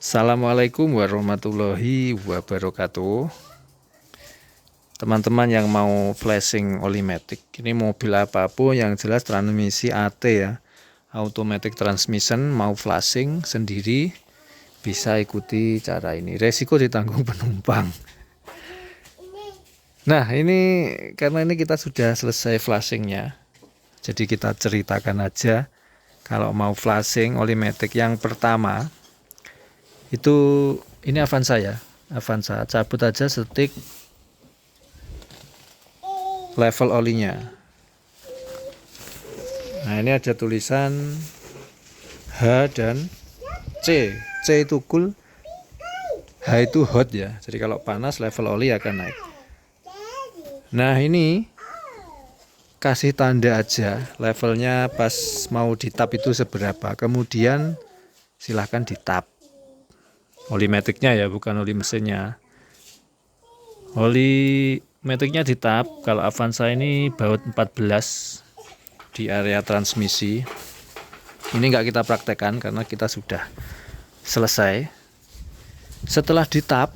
Assalamualaikum warahmatullahi wabarakatuh. Teman-teman yang mau flashing olimatic, ini mobil apapun yang jelas transmisi AT ya, automatic transmission, mau flashing sendiri bisa ikuti cara ini. Resiko ditanggung penumpang. Nah ini karena ini kita sudah selesai flashingnya, jadi kita ceritakan aja. Kalau mau flashing olimatic yang pertama itu ini Avanza ya, Avanza, cabut aja stick level olinya. Nah ini ada tulisan H dan C. C itu cool, H itu hot ya, jadi kalau panas level oli akan naik. Nah ini kasih tanda aja levelnya pas mau ditap itu seberapa, kemudian silahkan ditap. Olimaticnya ya, bukan oli mesinnya. Oli maticnya ditap. Kalau Avanza ini baut 14 di area transmisi. Ini nggak kita praktekkan karena kita sudah selesai. Setelah ditap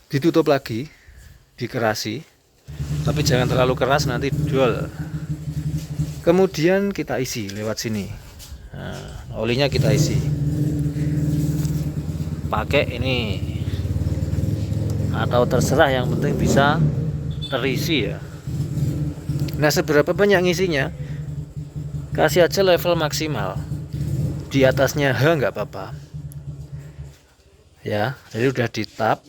ditutup lagi, dikerasi, tapi jangan terlalu keras nanti dol. Kemudian kita isi lewat sini. Nah, olinya kita isi pakai ini atau terserah, yang penting bisa terisi ya. Nah seberapa banyak ngisinya, kasih aja level maksimal, di atasnya H nggak apa-apa ya. Jadi udah ditap,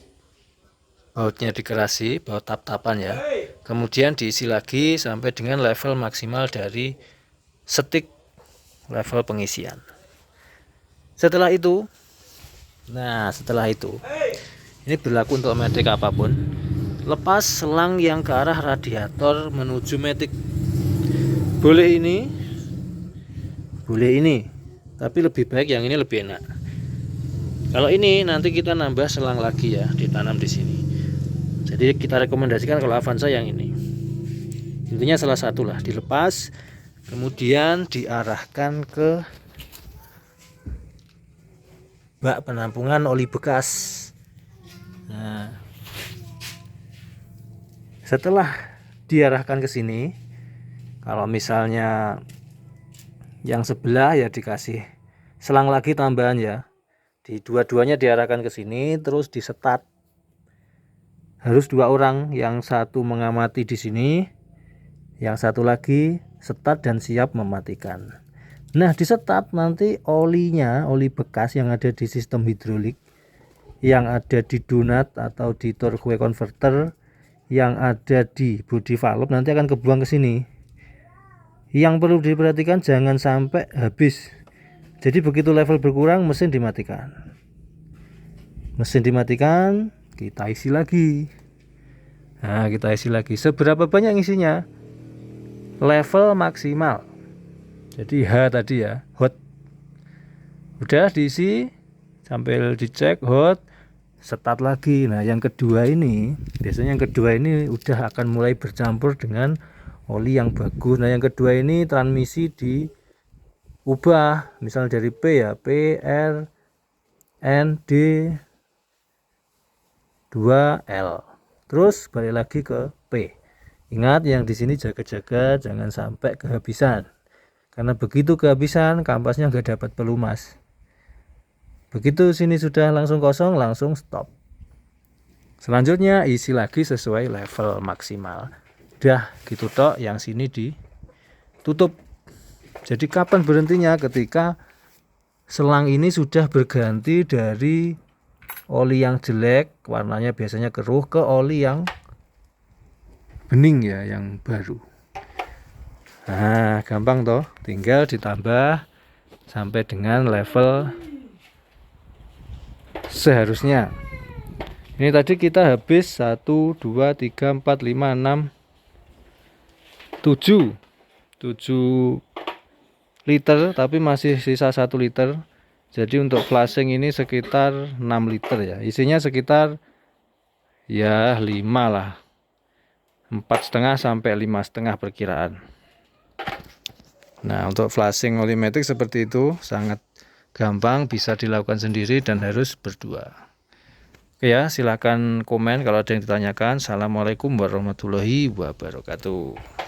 bautnya dikerasi, baut tap-tapan ya, kemudian diisi lagi sampai dengan level maksimal dari stick level pengisian. Setelah itu ini berlaku untuk matic apapun, lepas selang yang ke arah radiator menuju matic. Boleh ini, tapi lebih baik yang ini, lebih enak. Kalau ini nanti kita nambah selang lagi ya, ditanam di sini. Jadi kita rekomendasikan kalau Avanza yang ini. Intinya salah satu lah, dilepas kemudian diarahkan ke bak penampungan oli bekas. Nah, setelah diarahkan ke sini, kalau misalnya yang sebelah ya dikasih selang lagi tambahan ya. Di dua-duanya diarahkan ke sini terus disetat. Harus 2 orang, yang satu mengamati di sini, yang satu lagi setat dan siap mematikan. Nah disetat nanti olinya, oli bekas yang ada di sistem hidrolik, yang ada di donat atau di torque converter, yang ada di body valve nanti akan kebuang ke sini. Yang perlu diperhatikan jangan sampai habis. Jadi begitu level berkurang mesin dimatikan. Kita isi lagi. Nah kita isi lagi. Seberapa banyak isinya? Level maksimal. Jadi H tadi ya, hot. Udah diisi sambil dicek hot, setat lagi. Nah yang kedua ini, biasanya yang kedua ini udah akan mulai bercampur dengan oli yang bagus. Nah yang kedua ini transmisi diubah, misal dari P ya, P, R, N, D, 2L, terus balik lagi ke P. Ingat yang di sini jaga-jaga jangan sampai kehabisan, karena begitu kehabisan kampasnya nggak dapat pelumas. Begitu sini sudah langsung kosong, langsung stop. Selanjutnya isi lagi sesuai level maksimal. Udah gitu tok, yang sini ditutup. Jadi kapan berhentinya? Ketika selang ini sudah berganti dari oli yang jelek, warnanya biasanya keruh, ke oli yang bening ya, yang baru. Nah gampang toh, tinggal ditambah sampai dengan level seharusnya. Ini tadi kita habis 1, 2, 3, 4, 5, 6, 7 liter, tapi masih sisa 1 liter. Jadi untuk flashing ini sekitar 6 liter ya. Isinya sekitar ya 5 lah, 4,5 sampai 5,5 perkiraan. Nah untuk flashing olimatic seperti itu, sangat gampang, bisa dilakukan sendiri dan harus berdua. Oke ya, silakan komen kalau ada yang ditanyakan. Assalamualaikum warahmatullahi wabarakatuh.